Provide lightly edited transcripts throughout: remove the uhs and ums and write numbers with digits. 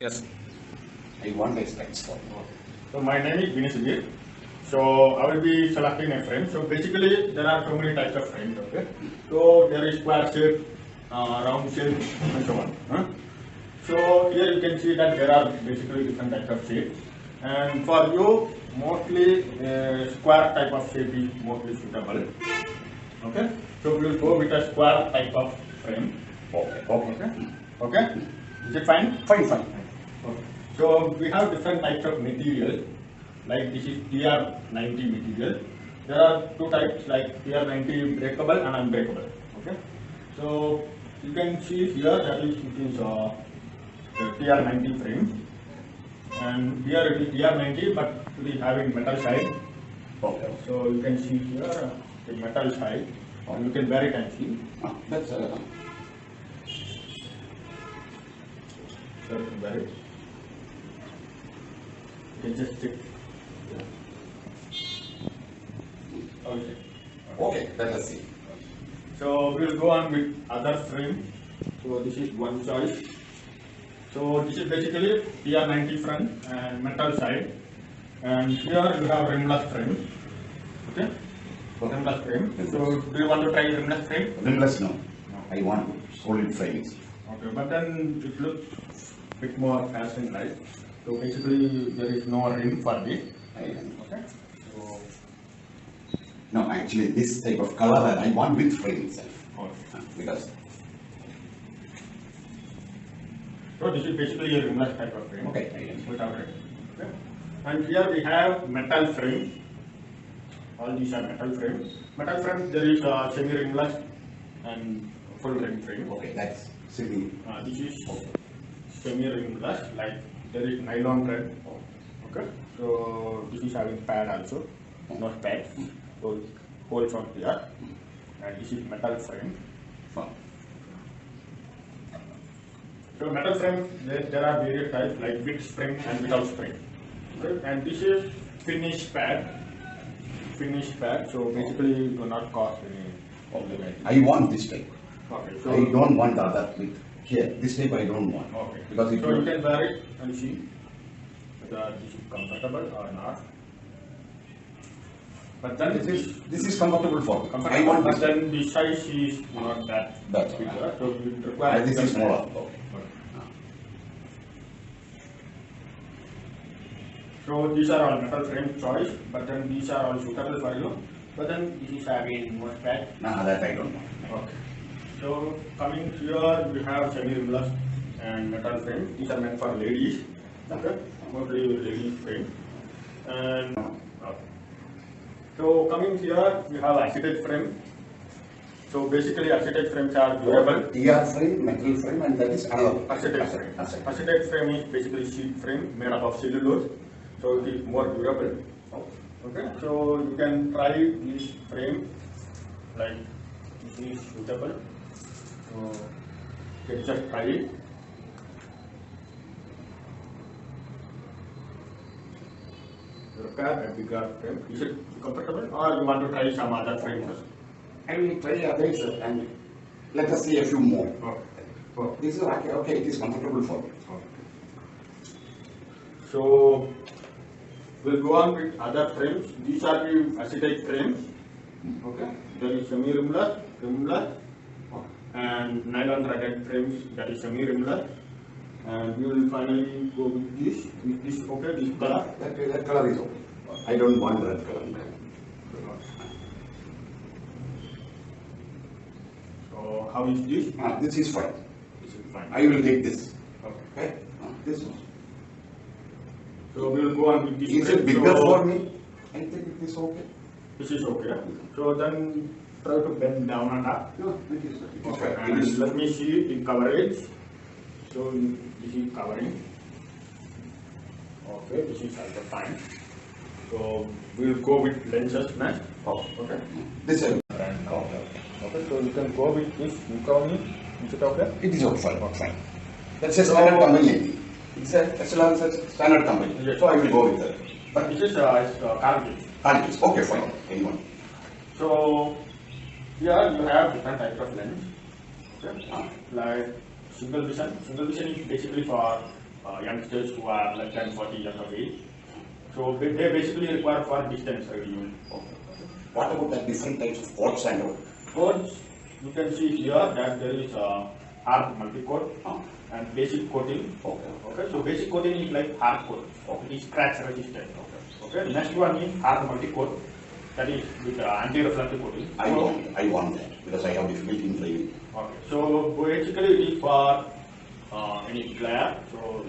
Yes. I want a specs for. So my name is Binu Sudheer. So I will be selecting a frame. So basically there are so many types of frames. Okay. So there is square shape, round shape, and so on. So here you can see that there are basically different types of shapes. And for you, mostly square type of shape is mostly suitable. Okay. So we will go with a square type of frame. Okay. Is it fine? Fine. Okay. So we have different types of material, like this is TR90 material. There are two types like TR90 breakable and unbreakable. Okay. So you can see here that is it is the TR90 frame, and here it is TR90 but it is having metal side. Okay. So you can see here the metal side, and you can wear it and see. That's So you can wear it. You can just check. Okay. okay. Let us see. So we will go on with other frame. So this is one choice. So this is basically TR90 front and metal side. And here you have rimless frame. Okay? Rimless frame. So do you want to try rimless frame? Rimless no. I want solid frames. Okay, but then it looks a bit more fashion like. So basically there is no rim for this. Okay? So, No, actually this type of color I want with frame itself. okay. Because So this is basically a rimless type of frame. okay. Without rim. Okay. And here we have metal frame. All these are metal frames. Metal frames there is semi-rimless and full rim frame. Okay, that's silly. This is semi-rimless, like there is nylon thread. Okay. So this is having pad also, not pad. So holes on here, and this is metal frame. Fine. So metal frame there are various types like with spring and without spring. Okay. And this is finished pad. So basically it will not cost any problem. I want this type. Okay. I So don't want the other with here. This type I don't want. okay. Because it So you will, can wear it and see whether this is comfortable or not. But then this is comfortable for me. I comfortable, want but this. then the size is not that That's big. all. So it requires This is smaller. Okay. Okay. So these are all metal frame choice, but then these are all suitable for you. But then this is having more pad. No, that I don't want. Okay. So coming here, we have semi-rimless and metal frame. These are meant for ladies. Okay. Mostly ladies frame. And okay. So coming here, we have acetate frame. So basically, acetate frames are durable. TR frame, metal frame, and that is another. Acetate frame. Acetate. Acetate frame is basically sheet frame made up of cellulose, so it is more durable. Okay, so you can try this frame, like this is suitable. So you can just try it. You require a bigger frame. Is it comfortable, or you want to try some other frame first? I will try others and let us see a few more. Okay. This is okay. Okay, it is comfortable for me. So we'll go on with other frames. These are the acetate frames. Okay. There is semi-rimless, rimless, and nylon threaded frames that is semi-rimless. And we will finally go with this. With this, okay, this color. That color is okay. I don't want red color. So how is this? This is fine. This is fine. I will take this. Okay. Okay. This one. So we will go on with this. Is it frame. bigger So for me? I think it is okay. this is okay. So then try to bend down and up. No, it is Okay, fine. It and is let me see the coverage. So this is covering. Okay, this is also fine. So we'll go with lenses next. Okay. This is Okay, so you can go with this. You tell me. Is it okay? it is okay. Fine. That's a standard company. It's a standard company. Yes. So I will go with that. But this is cartridge. Okay, fine. Anyone. So here you have different types of lens. Okay. Like single vision. Single vision is basically for youngsters who are less than 40 years of age. So they basically require for distance review. Okay. What about the different types of codes and all? Codes, you can see here that there is hard multi-code Ah. and basic coding. Okay. Okay, so basic coding is like hard code. Okay. It is scratch resistant. Okay, next one is hard multi-code. That is with anti-reflective coating. I want that because I have difficulty in driving. Okay, so basically it is for any glare. So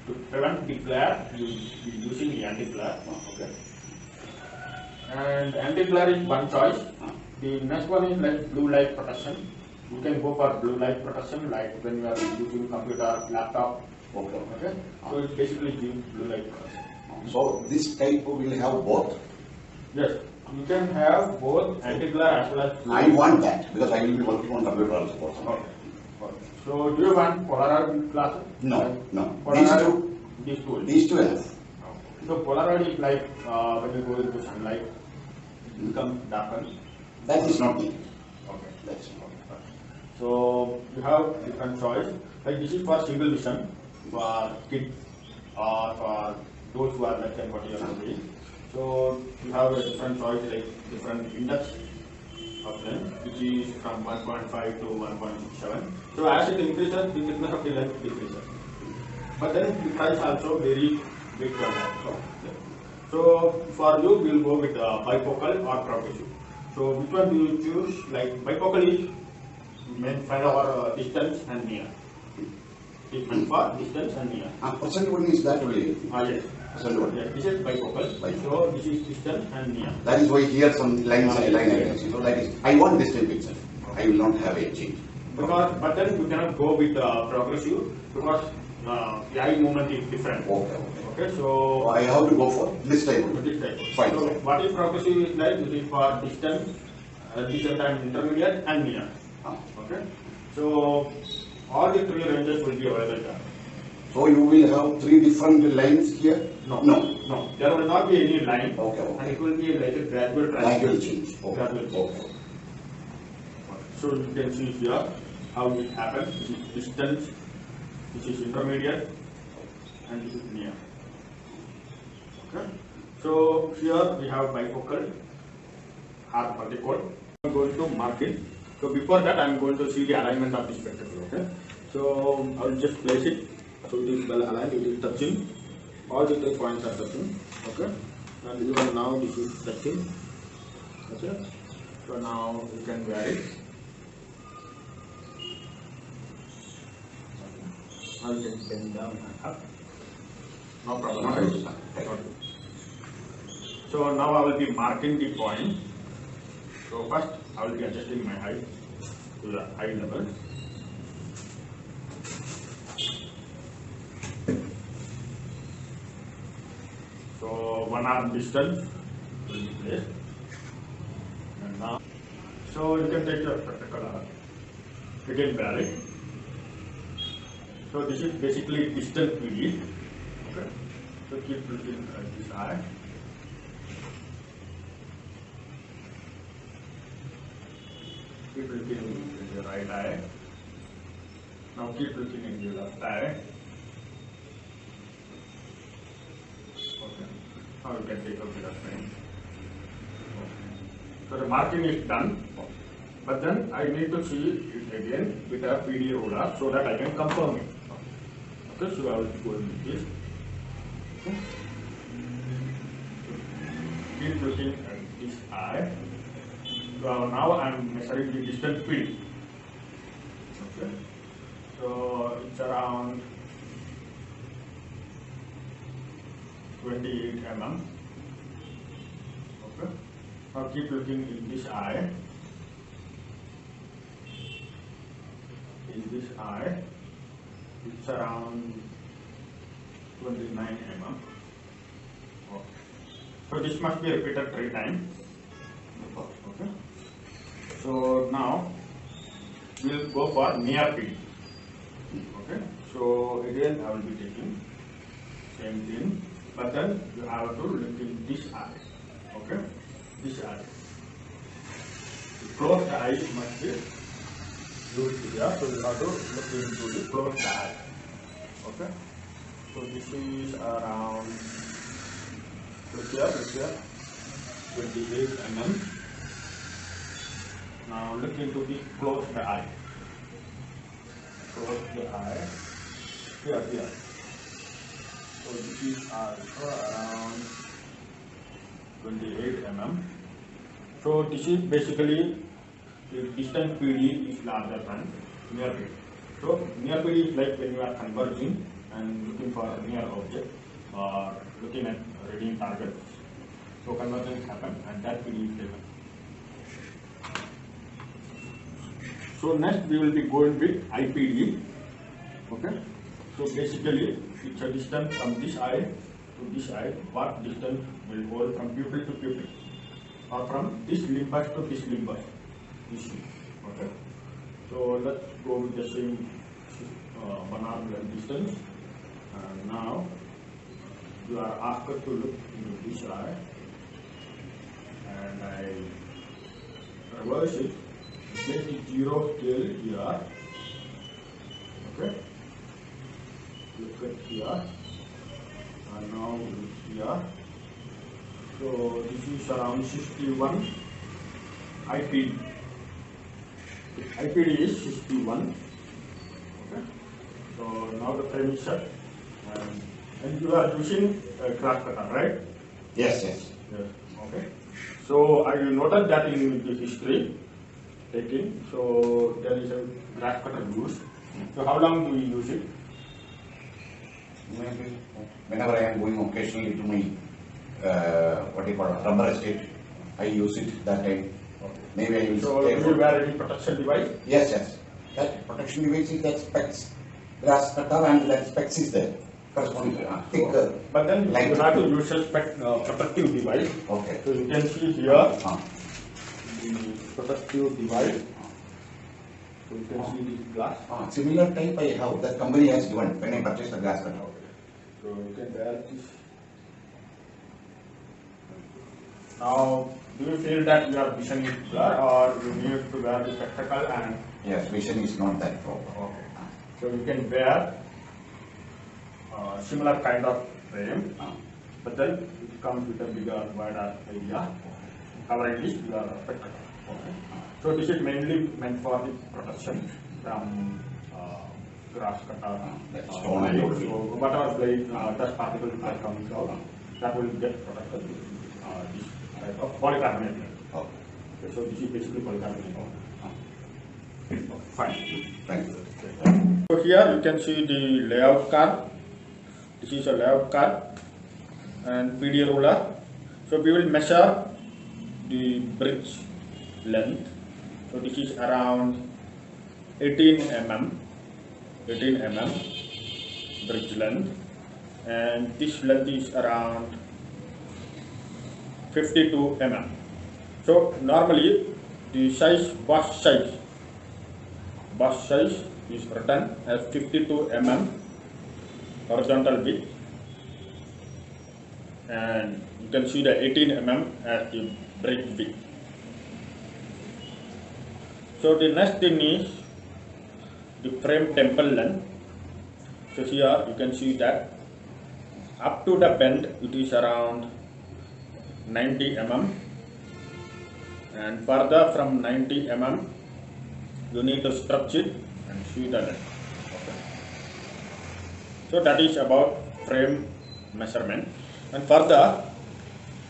to prevent the glare, you be using the anti-glare. Okay, and anti-glare is one choice. The next one is like blue light protection. You can go for blue light protection like when you are using computer, laptop. Okay. Okay, so it basically gives blue light protection. So this type will have both. Yes, you can have both anti-glare as well as blue. I want that because I will be working on computer also. Okay. Okay. So do you want Polaroid glasses? No, no. Polaroid, these two. These two enough. Okay. So Polaroid is like when you go into sunlight, it becomes darker. That is not needed. Okay. That's Okay. So you have different choice. Like this is for single vision for kids or for those who are less than 40 years of age. So you have a different choice like different index of length, which is from 1.5 to 1.67. So as it increases, the thickness of the length decreases. But then the price also very big from that. So for you, we'll go with bifocal or progressive. So which one do you choose? Like bifocal is meant for our distance and near. It meant for distance and near. present one is that only. Yes. Present one. Yes, this is bifocal. Bifocal. So this is distance and near. That is why here some lines and line items. So that is, I want this type itself. I will not have a change. Because, but then you cannot go with progressive because the eye movement is different. Okay. Okay, So so I have to go for this type. this type. Fine. So what is progressive is like this is for distance, at the same time intermediate and near. Ah. Okay, so all the three ranges will be available there. So you will have three different lines here? No, No. no, there will not be any line. Okay. And it will be like a gradual Gradual transition. change. Okay. Gradual change. Okay. So you can see here how it happens. This is distance, this is intermediate, and this is near. Okay. So here we have bifocal, hard multi-code. I'm going to mark it. So before that, I'm going to see the alignment of this spectacle. Okay. So I'll just place it. So it is well aligned. It is touching. All the 3 points are touching. Okay. And even now this is touching. Okay. So now you can wear it. Now you can bend down and up. No problem. Right? Okay. So now I will be marking the point. So first I will be adjusting my height to the eye level. So 1 arm distance will be placed. And now, so you can take your spectacle again valid. So this is basically distance PD. Okay. So keep looking at this eye. Keep looking in the right eye. Now keep looking in the left eye. Okay. Now you can take out the frame. So the marking is done. But then I need to see it again with a PD ruler so that I can confirm it. Okay, so I will go with this. Okay. Keep looking at this eye. So now I am measuring the distance PD. Okay. So it's around 28 mm. Okay. Now keep looking in this eye. In this eye, it's around 29 mm. Okay. So this must be repeated 3 times. Okay. So now we'll go for near PD. Okay. So again I will be taking same thing, but then you have to look in this eye. Okay. This eye. The closed eye must be used here, so you have to look into the closed eye. Okay. So this is around this here 28 mm. Now look into the close the eye. Close the eye. Here. So this is also around 28 mm. So this is basically the distant PD is larger than near PD. So near PD is like when you are converging and looking for a near object or looking at reading targets. So convergence happen and that PD is taken. So next we will be going with IPD. Okay. So basically it's a distance from this eye to this eye. What distance will hold from pupil to pupil, or from this limbus to this limbus. Okay. So let's go with the same one arm length distance. And now you are asked to look into this eye, and I reverse it. Place the 0 scale here. Okay. Look at here. And now look here. So this is around 61 IPD. IPD is 61. Okay. So now the frame is set, and you are using a grass cutter, right? Yes. Yes. Okay. So I noted that in the history taking. So there is a grass cutter used. So how long do you use it? Whenever I am going occasionally to my rubber estate, I use it that time. Okay. Maybe I use So it. do you wear any protection device? Yes. That protection device is that specs, grass cutter, and that specs is there. Corresponding thick. But then Like you have to use a protective device. Okay. So you can see here the protective device. So you can see this glass. Similar type I have. That company has given when I purchased the grass cutter. So you can wear this. Now, do you feel that your vision is blurred, or you need to wear the spectacle and? Yes, vision is not that proper. Okay. So you can wear similar kind of frame, but then it comes with a bigger, wider area covering this your spectacle. Okay. So this is mainly meant for the protection from grass cutter, stone and wood. so whatever blade dust particles that comes out, that will get protected with this type of polycarbonate. Okay. So this is basically polycarbonate. Fine. Thank you. So here you can see the layout card. This is a layout card and PD ruler. So we will measure the bridge length. So this is around 18 mm bridge length, and this length is around 52 mm. So normally the bus size is written as 52 mm horizontal width, and you can see the 18 mm as the bridge width. So the next thing is the frame temple length. So here you can see that up to the bend it is around 90 mm, and further from 90 mm you need to stretch it and see the length. Okay. So that is about frame measurement, and further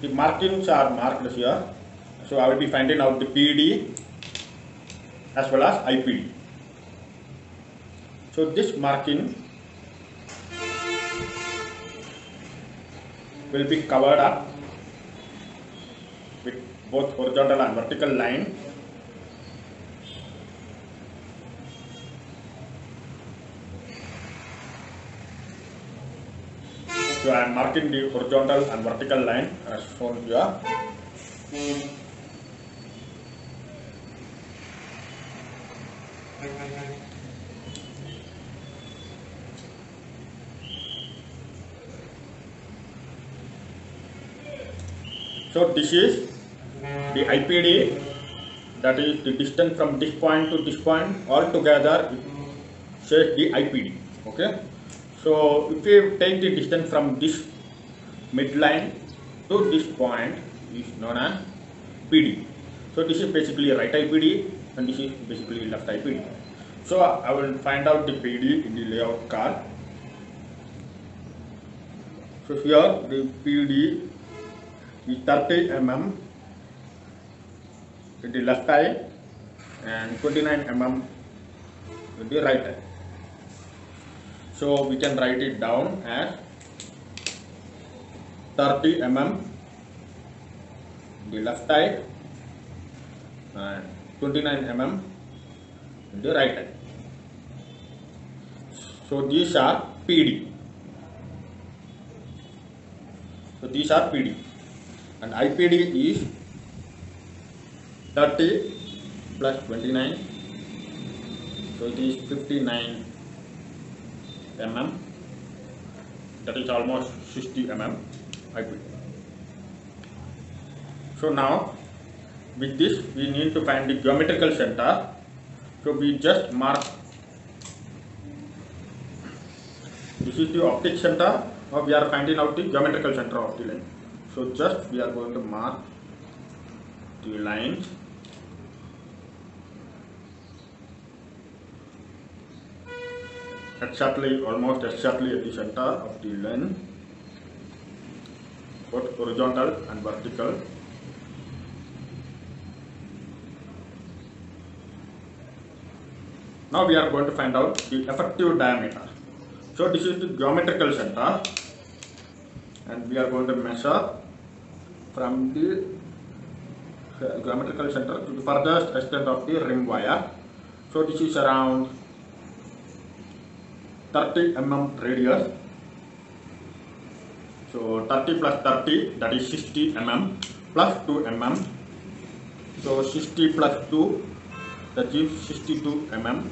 the markings are marked here. So I will be finding out the PD as well as IPD. So this marking will be covered up with both horizontal and vertical line. So I am marking the horizontal and vertical line as shown here. So this is the IPD, that is the distance from this point to this point, all together it says the IPD. Okay. So if you take the distance from this midline to this point is known as PD. So this is basically right eye PD and this is basically left eye PD. So I will find out the PD in the layout card. So here the PD is 30 mm in the left eye and 29 mm in the right eye. So we can write it down as 30 mm in the left eye and 29 mm in the right eye. So these are PD. So these are PD and IPD is 30 plus 29. So it is 59 mm. That is almost 60 mm IPD. So now with this we need to find the geometrical center. So we just mark, this is the optic center. Now we are finding out the geometrical center of the line. So just we are going to mark the lines exactly, almost exactly at the center of the line, both horizontal and vertical. Now we are going to find out the effective diameter. So this is the geometrical center and we are going to measure from the geometrical center to the furthest extent of the rim wire. So this is around 30 mm radius. So 30 plus 30, that is 60 mm plus 2 mm. So 60 plus 2, that is 62 mm.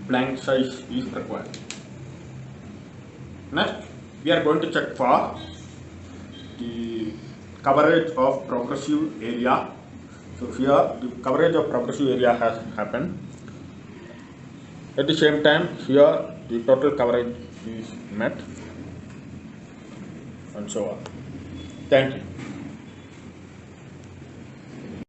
Blank size is required. Next, we are going to check for the coverage of progressive area. So here the coverage of progressive area has happened. At the same time, here the total coverage is met and so on. Thank you.